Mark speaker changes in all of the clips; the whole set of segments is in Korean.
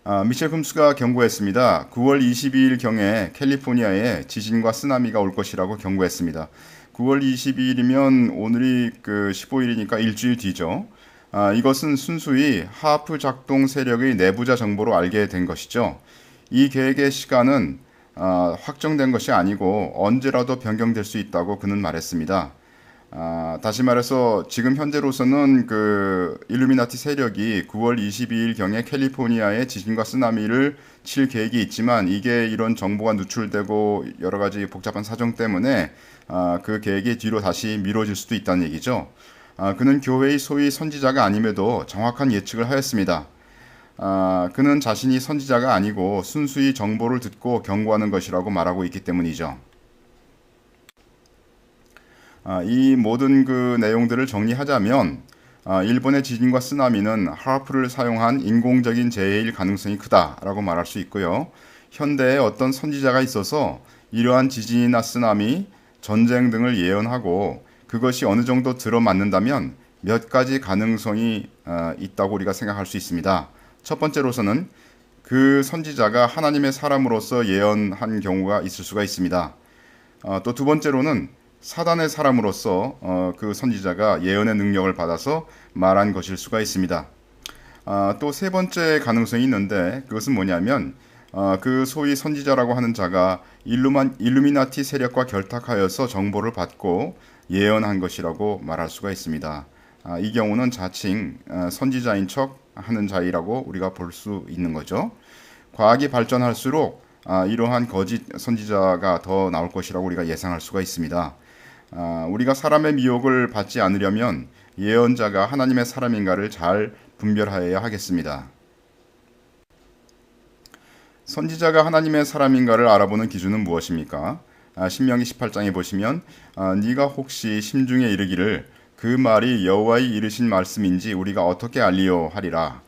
Speaker 1: 미셸 쿰스가 경고했습니다. 9월 22일경에 캘리포니아에 지진과 쓰나미가 올 것이라고 경고했습니다. 9월 22일이면 오늘이 15일이니까 일주일 뒤죠. 이것은 순수히 하프 작동 세력의 내부자 정보로 알게 된 것이죠. 이 계획의 시간은 확정된 것이 아니고 언제라도 변경될 수 있다고 그는 말했습니다. 다시 말해서 지금 현재로서는 일루미나티 세력이 9월 22일경에 캘리포니아에 지진과 쓰나미를 칠 계획이 있지만 이게 이런 정보가 누출되고 여러 가지 복잡한 사정 때문에 그 계획이 뒤로 다시 미뤄질 수도 있다는 얘기죠. 그는 교회의 소위 선지자가 아님에도 정확한 예측을 하였습니다. 그는 자신이 선지자가 아니고 순수히 정보를 듣고 경고하는 것이라고 말하고 있기 때문이죠. 이 모든 내용들을 정리하자면 일본의 지진과 쓰나미는 하프를 사용한 인공적인 재해일 가능성이 크다라고 말할 수 있고요. 현대에 어떤 선지자가 있어서 이러한 지진이나 쓰나미, 전쟁 등을 예언하고 그것이 어느 정도 들어맞는다면 몇 가지 가능성이 있다고 우리가 생각할 수 있습니다. 첫 번째로서는 그 선지자가 하나님의 사람으로서 예언한 경우가 있을 수가 있습니다. 또 두 번째로는 사단의 사람으로서 그 선지자가 예언의 능력을 받아서 말한 것일 수가 있습니다. 또 세 번째 가능성이 있는데 그것은 뭐냐면 그 소위 선지자라고 하는 자가 일루미나티 세력과 결탁하여서 정보를 받고 예언한 것이라고 말할 수가 있습니다. 이 경우는 자칭 선지자인 척 하는 자이라고 우리가 볼 수 있는 거죠. 과학이 발전할수록 이러한 거짓 선지자가 더 나올 것이라고 우리가 예상할 수가 있습니다. 우리가 사람의 미혹을 받지 않으려면 예언자가 하나님의 사람인가를 잘 분별하여야 하겠습니다. 선지자가 하나님의 사람인가를 알아보는 기준은 무엇입니까? 신명기 18장에 보시면 네가 혹시 심중에 이르기를 그 말이 여호와의 이르신 말씀인지 우리가 어떻게 알리요 하리라.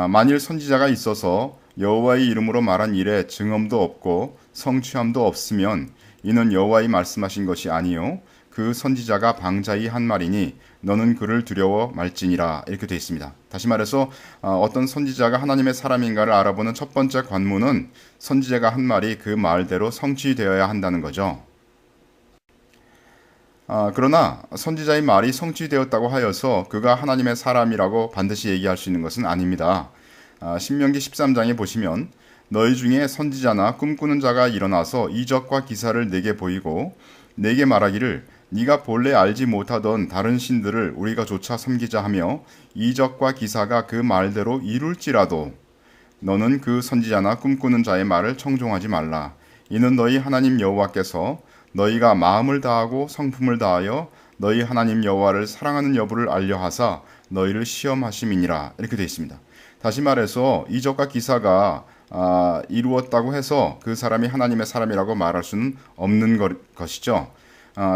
Speaker 1: 만일 선지자가 있어서 여호와의 이름으로 말한 일에 증언도 없고 성취함도 없으면 이는 여호와의 말씀하신 것이 아니요 그 선지자가 방자히 한 말이니 너는 그를 두려워 말지니라. 이렇게 되어 있습니다. 다시 말해서 어떤 선지자가 하나님의 사람인가를 알아보는 첫 번째 관문은 선지자가 한 말이 그 말대로 성취되어야 한다는 거죠. 그러나 선지자의 말이 성취되었다고 하여서 그가 하나님의 사람이라고 반드시 얘기할 수 있는 것은 아닙니다. 신명기 13장에 보시면 너희 중에 선지자나 꿈꾸는 자가 일어나서 이적과 기사를 내게 보이고 내게 말하기를 네가 본래 알지 못하던 다른 신들을 우리가 조차 섬기자 하며 이적과 기사가 그 말대로 이룰지라도 너는 그 선지자나 꿈꾸는 자의 말을 청종하지 말라. 이는 너희 하나님 여호와께서 너희가 마음을 다하고 성품을 다하여 너희 하나님 여호와를 사랑하는 여부를 알려하사 너희를 시험하심이니라. 이렇게 되어 있습니다. 다시 말해서 이적과 기사가 이루었다고 해서 그 사람이 하나님의 사람이라고 말할 수는 없는 것이죠.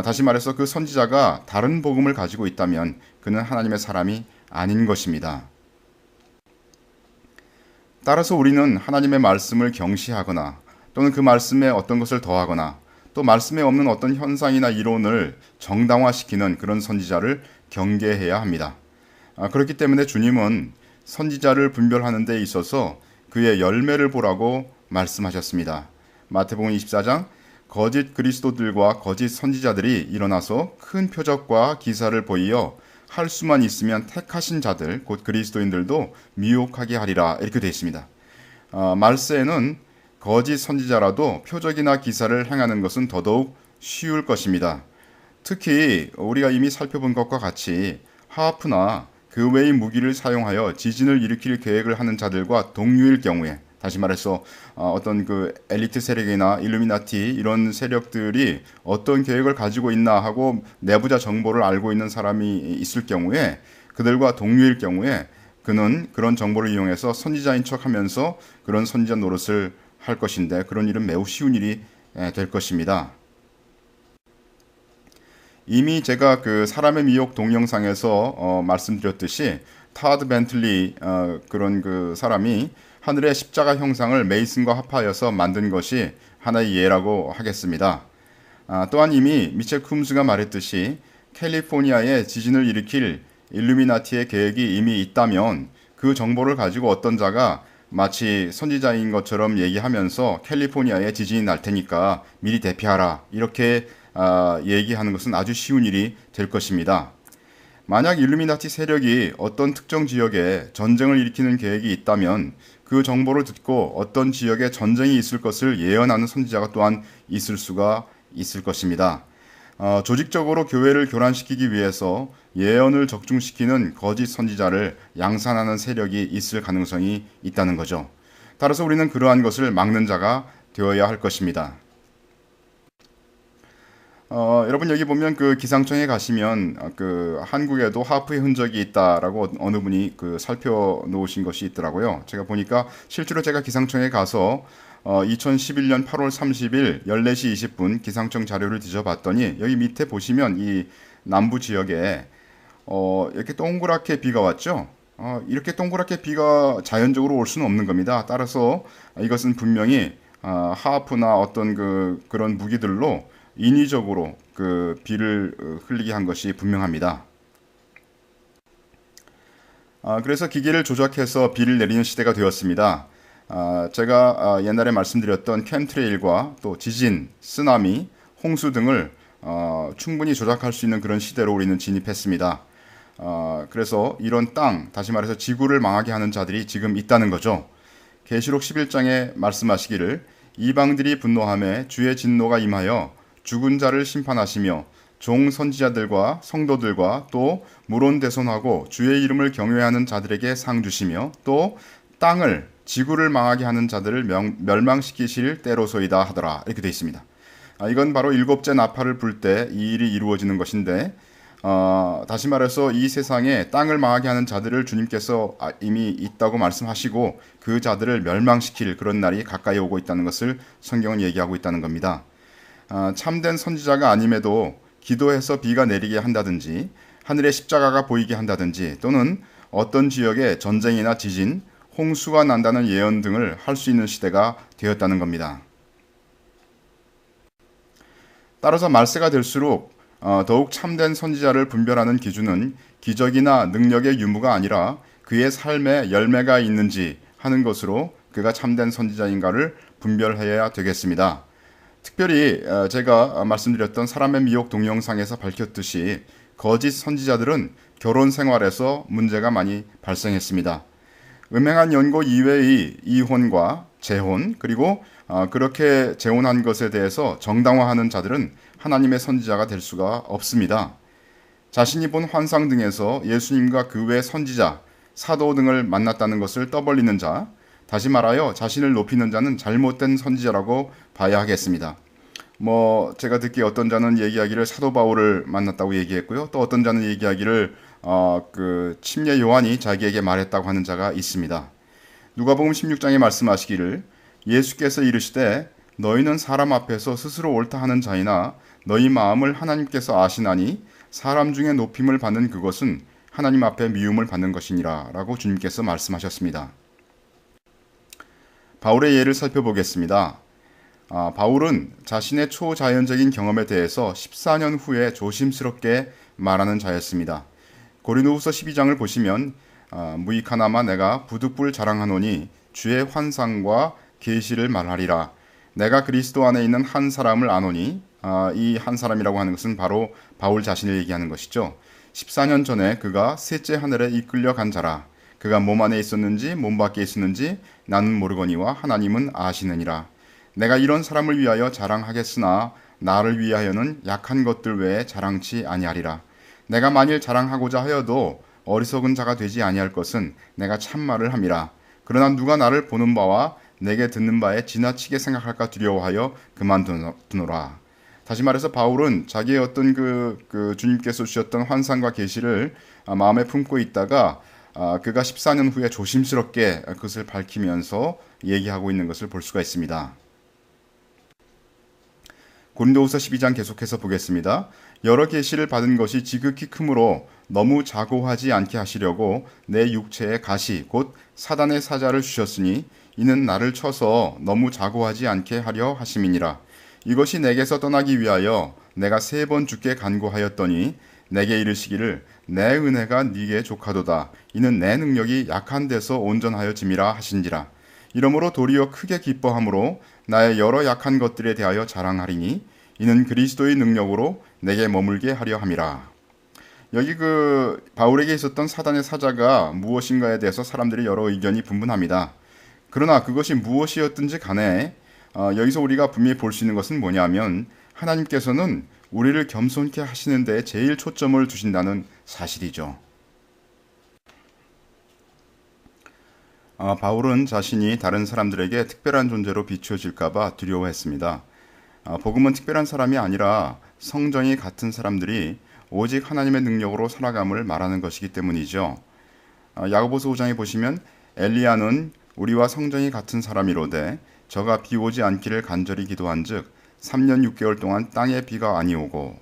Speaker 1: 다시 말해서 그 선지자가 다른 복음을 가지고 있다면 그는 하나님의 사람이 아닌 것입니다. 따라서 우리는 하나님의 말씀을 경시하거나 또는 그 말씀에 어떤 것을 더하거나 또 말씀에 없는 어떤 현상이나 이론을 정당화시키는 그런 선지자를 경계해야 합니다. 그렇기 때문에 주님은 선지자를 분별하는 데 있어서 그의 열매를 보라고 말씀하셨습니다. 마태복음 24장 거짓 그리스도들과 거짓 선지자들이 일어나서 큰 표적과 기사를 보이어 할 수만 있으면 택하신 자들 곧 그리스도인들도 미혹하게 하리라. 이렇게 되어 있습니다. 말세에는 거짓 선지자라도 표적이나 기사를 행하는 것은 더더욱 쉬울 것입니다. 특히 우리가 이미 살펴본 것과 같이 하프나 그 외의 무기를 사용하여 지진을 일으킬 계획을 하는 자들과 동료일 경우에, 다시 말해서 어떤 엘리트 세력이나 일루미나티 이런 세력들이 어떤 계획을 가지고 있나 하고 내부자 정보를 알고 있는 사람이 있을 경우에 그들과 동료일 경우에 그는 그런 정보를 이용해서 선지자인 척하면서 그런 선지자 노릇을 할 것인데 그런 일은 매우 쉬운 일이 될 것입니다. 이미 제가 사람의 미혹 동영상에서 말씀드렸듯이 타드 벤틀리 그런 사람이 하늘의 십자가 형상을 메이슨과 합하여서 만든 것이 하나의 예라고 하겠습니다. 또한 이미 미첼 쿰스가 말했듯이 캘리포니아에 지진을 일으킬 일루미나티의 계획이 이미 있다면 그 정보를 가지고 어떤 자가 마치 선지자인 것처럼 얘기하면서 캘리포니아에 지진이 날 테니까 미리 대피하라 이렇게 얘기하는 것은 아주 쉬운 일이 될 것입니다. 만약 일루미나티 세력이 어떤 특정 지역에 전쟁을 일으키는 계획이 있다면 그 정보를 듣고 어떤 지역에 전쟁이 있을 것을 예언하는 선지자가 또한 있을 수가 있을 것입니다. 조직적으로 교회를 교란시키기 위해서 예언을 적중시키는 거짓 선지자를 양산하는 세력이 있을 가능성이 있다는 거죠. 따라서 우리는 그러한 것을 막는 자가 되어야 할 것입니다. 여러분 여기 보면 그 기상청에 가시면 그 한국에도 하프의 흔적이 있다라고 어느 분이 그 살펴놓으신 것이 있더라고요. 제가 보니까 실제로 제가 기상청에 가서 2011년 8월 30일 14시 20분 기상청 자료를 뒤져봤더니 여기 밑에 보시면 이 남부 지역에 이렇게 동그랗게 비가 왔죠. 이렇게 동그랗게 비가 자연적으로 올 수는 없는 겁니다. 따라서 이것은 분명히 하프나 어떤 그런 무기들로 인위적으로 그 비를 흘리게 한 것이 분명합니다. 그래서 기계를 조작해서 비를 내리는 시대가 되었습니다. 제가 옛날에 말씀드렸던 캠트레일과 또 지진, 쓰나미, 홍수 등을 충분히 조작할 수 있는 그런 시대로 우리는 진입했습니다. 그래서 이런 땅, 다시 말해서 지구를 망하게 하는 자들이 지금 있다는 거죠. 계시록 11장에 말씀하시기를 이방들이 분노하며 주의 진노가 임하여 죽은 자를 심판하시며 종 선지자들과 성도들과 또 물온대손하고 주의 이름을 경외하는 자들에게 상 주시며 또 땅을 지구를 망하게 하는 자들을 멸망시키실 때로소이다 하더라. 이렇게 되어 있습니다. 이건 바로 일곱째 나팔을 불 때 이 일이 이루어지는 것인데 다시 말해서 이 세상에 땅을 망하게 하는 자들을 주님께서 이미 있다고 말씀하시고 그 자들을 멸망시킬 그런 날이 가까이 오고 있다는 것을 성경은 얘기하고 있다는 겁니다. 참된 선지자가 아님에도 기도해서 비가 내리게 한다든지 하늘에 십자가가 보이게 한다든지 또는 어떤 지역에 전쟁이나 지진, 홍수가 난다는 예언 등을 할 수 있는 시대가 되었다는 겁니다. 따라서 말세가 될수록 더욱 참된 선지자를 분별하는 기준은 기적이나 능력의 유무가 아니라 그의 삶에 열매가 있는지 하는 것으로 그가 참된 선지자인가를 분별해야 되겠습니다. 특별히 제가 말씀드렸던 사람의 미혹 동영상에서 밝혔듯이 거짓 선지자들은 결혼 생활에서 문제가 많이 발생했습니다. 음행한 연고 이외의 이혼과 재혼 그리고 그렇게 재혼한 것에 대해서 정당화하는 자들은 하나님의 선지자가 될 수가 없습니다. 자신이 본 환상 등에서 예수님과 그 외 선지자, 사도 등을 만났다는 것을 떠벌리는 자, 다시 말하여 자신을 높이는 자는 잘못된 선지자라고 봐야 하겠습니다. 제가 듣기에 어떤 자는 얘기하기를 사도 바울을 만났다고 얘기했고요. 또 어떤 자는 얘기하기를 그 침례 요한이 자기에게 말했다고 하는 자가 있습니다. 누가복음 16장에 말씀하시기를 예수께서 이르시되 너희는 사람 앞에서 스스로 옳다 하는 자이나 너희 마음을 하나님께서 아시나니 사람 중에 높임을 받는 그것은 하나님 앞에 미움을 받는 것이니라 라고 주님께서 말씀하셨습니다. 바울의 예를 살펴보겠습니다. 바울은 자신의 초자연적인 경험에 대해서 14년 후에 조심스럽게 말하는 자였습니다. 고린도후서 12장을 보시면 무익하나마 내가 부득불 자랑하노니 주의 환상과 계시를 말하리라. 내가 그리스도 안에 있는 한 사람을 아노니 이 한 사람이라고 하는 것은 바로 바울 자신을 얘기하는 것이죠. 14년 전에 그가 셋째 하늘에 이끌려 간 자라. 그가 몸 안에 있었는지 몸 밖에 있었는지 나는 모르거니와 하나님은 아시느니라. 내가 이런 사람을 위하여 자랑하겠으나 나를 위하여는 약한 것들 외에 자랑치 아니하리라. 내가 만일 자랑하고자 하여도 어리석은 자가 되지 아니할 것은 내가 참말을 함이라. 그러나 누가 나를 보는 바와 내게 듣는 바에 지나치게 생각할까 두려워하여 그만두노라. 다시 말해서 바울은 자기의 어떤 그 주님께서 주셨던 환상과 계시를 마음에 품고 있다가 그가 14년 후에 조심스럽게 그것을 밝히면서 얘기하고 있는 것을 볼 수가 있습니다. 고린도후서 12장 계속해서 보겠습니다. 여러 계시를 받은 것이 지극히 크므로 너무 자고하지 않게 하시려고 내 육체에 가시 곧 사단의 사자를 주셨으니 이는 나를 쳐서 너무 자고하지 않게 하려 하심이니라. 이것이 내게서 떠나기 위하여 내가 3번 주께 간구하였더니 내게 이르시기를 내 은혜가 네게 족하도다. 이는 내 능력이 약한 데서 온전하여짐이라 하신지라. 이러므로 도리어 크게 기뻐함으로 나의 여러 약한 것들에 대하여 자랑하리니 이는 그리스도의 능력으로 내게 머물게 하려 함이라. 여기 바울에게 있었던 사단의 사자가 무엇인가에 대해서 사람들이 여러 의견이 분분합니다. 그러나 그것이 무엇이었든지 간에 여기서 우리가 분명히 볼 수 있는 것은 뭐냐면 하나님께서는 우리를 겸손케 하시는 데 제일 초점을 두신다는 사실이죠. 바울은 자신이 다른 사람들에게 특별한 존재로 비추어질까 봐 두려워했습니다. 복음은 특별한 사람이 아니라 성정이 같은 사람들이 오직 하나님의 능력으로 살아감을 말하는 것이기 때문이죠. 야고보서 5장에 보시면 엘리야는 우리와 성정이 같은 사람이로되 저가 비 오지 않기를 간절히 기도한즉 3년 6개월 동안 땅에 비가 아니오고,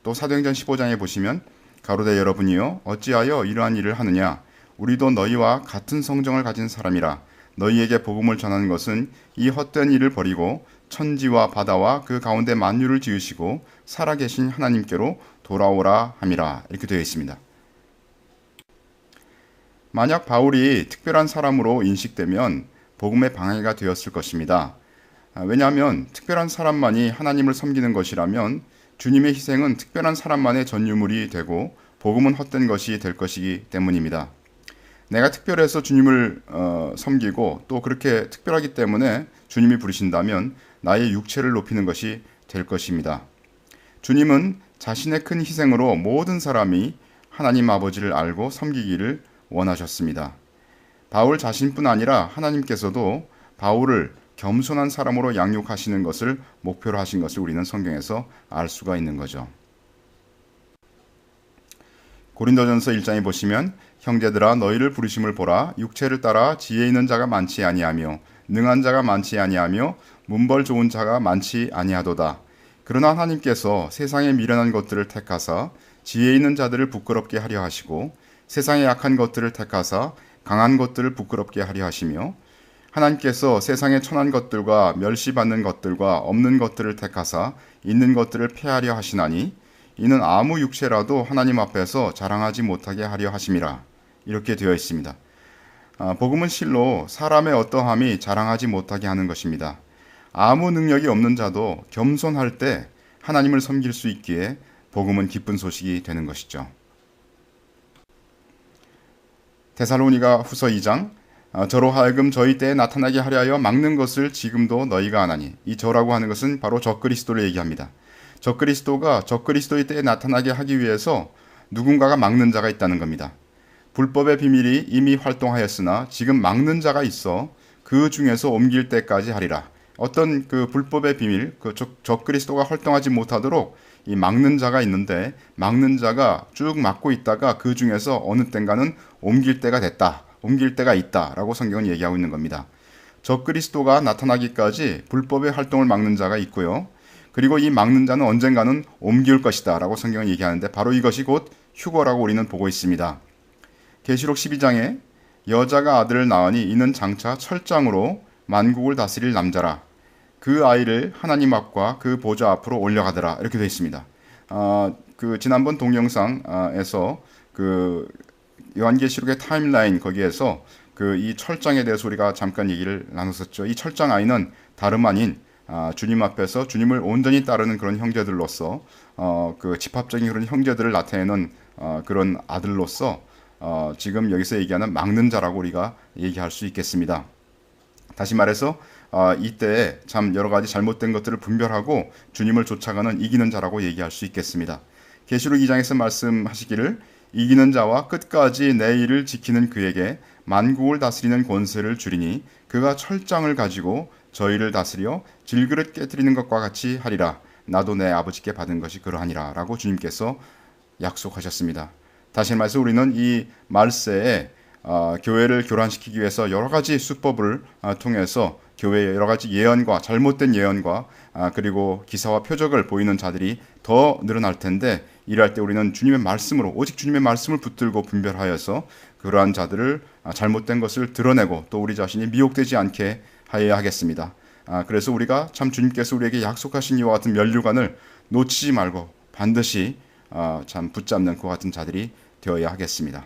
Speaker 1: 또 사도행전 15장에 보시면 가로되 여러분이여 어찌하여 이러한 일을 하느냐, 우리도 너희와 같은 성정을 가진 사람이라 너희에게 복음을 전하는 것은 이 헛된 일을 버리고 천지와 바다와 그 가운데 만유를 지으시고 살아계신 하나님께로 돌아오라 함이라, 이렇게 되어 있습니다. 만약 바울이 특별한 사람으로 인식되면 복음의 방해가 되었을 것입니다. 왜냐하면 특별한 사람만이 하나님을 섬기는 것이라면 주님의 희생은 특별한 사람만의 전유물이 되고 복음은 헛된 것이 될 것이기 때문입니다. 내가 특별해서 주님을 섬기고 또 그렇게 특별하기 때문에 주님이 부르신다면 나의 육체를 높이는 것이 될 것입니다. 주님은 자신의 큰 희생으로 모든 사람이 하나님 아버지를 알고 섬기기를 원하셨습니다. 바울 자신뿐 아니라 하나님께서도 바울을 겸손한 사람으로 양육하시는 것을 목표로 하신 것을 우리는 성경에서 알 수가 있는 거죠. 고린도전서 1장에 보시면 형제들아 너희를 부르심을 보라. 육체를 따라 지혜 있는 자가 많지 아니하며 능한 자가 많지 아니하며 문벌 좋은 자가 많지 아니하도다. 그러나 하나님께서 세상에 미련한 것들을 택하사 지혜 있는 자들을 부끄럽게 하려 하시고 세상에 약한 것들을 택하사 강한 것들을 부끄럽게 하려 하시며 하나님께서 세상에 천한 것들과 멸시받는 것들과 없는 것들을 택하사 있는 것들을 폐하려 하시나니 이는 아무 육체라도 하나님 앞에서 자랑하지 못하게 하려 하심이라, 이렇게 되어 있습니다. 복음은 실로 사람의 어떠함이 자랑하지 못하게 하는 것입니다. 아무 능력이 없는 자도 겸손할 때 하나님을 섬길 수 있기에 복음은 기쁜 소식이 되는 것이죠. 데살로니가 후서 2장, 저로 하여금 저희 때에 나타나게 하려 막는 것을 지금도 너희가 아나니, 이 저라고 하는 것은 바로 적그리스도를 얘기합니다. 적그리스도가 적그리스도의 때에 나타나게 하기 위해서 누군가가 막는 자가 있다는 겁니다. 불법의 비밀이 이미 활동하였으나 지금 막는 자가 있어 그 중에서 옮길 때까지 하리라. 어떤 그 불법의 비밀, 적그리스도가 활동하지 못하도록 이 막는 자가 있는데 막는 자가 쭉 막고 있다가 그 중에서 어느 땐가는 옮길 때가 됐다, 옮길 때가 있다라고 성경은 얘기하고 있는 겁니다. 적그리스도가 나타나기까지 불법의 활동을 막는 자가 있고요. 그리고 이 막는 자는 언젠가는 옮길 것이다 라고 성경은 얘기하는데 바로 이것이 곧 휴거라고 우리는 보고 있습니다. 계시록 12장에 여자가 아들을 낳으니 이는 장차 철장으로 만국을 다스릴 남자라. 그 아이를 하나님 앞과 그 보좌 앞으로 올려가더라, 이렇게 되어 있습니다. 지난번 동영상에서 요한계시록의 타임라인 거기에서 이 철장에 대해서 우리가 잠깐 얘기를 나눴었죠. 이 철장 아이는 다름 아닌 주님 앞에서 주님을 온전히 따르는 그런 형제들로서 집합적인 그런 형제들을 나타내는 그런 아들로서 지금 여기서 얘기하는 막는 자라고 우리가 얘기할 수 있겠습니다. 다시 말해서 이때에 참 여러 가지 잘못된 것들을 분별하고 주님을 쫓아가는 이기는 자라고 얘기할 수 있겠습니다. 계시록 2장에서 말씀하시기를 이기는 자와 끝까지 내 일을 지키는 그에게 만국을 다스리는 권세를 주리니 그가 철장을 가지고 저희를 다스려 질그릇 깨뜨리는 것과 같이 하리라. 나도 내 아버지께 받은 것이 그러하니라 라고 주님께서 약속하셨습니다. 다시 말해서 우리는 이 말세에 교회를 교란시키기 위해서 여러 가지 수법을 통해서 교회의 여러 가지 예언과 잘못된 예언과 그리고 기사와 표적을 보이는 자들이 더 늘어날 텐데, 이럴 때 우리는 주님의 말씀으로 오직 주님의 말씀을 붙들고 분별하여서 그러한 자들을 잘못된 것을 드러내고 또 우리 자신이 미혹되지 않게 하여야 하겠습니다. 그래서 우리가 참 주님께서 우리에게 약속하신 이와 같은 면류관을 놓치지 말고 반드시 참 붙잡는 그와 같은 자들이 되어야 하겠습니다.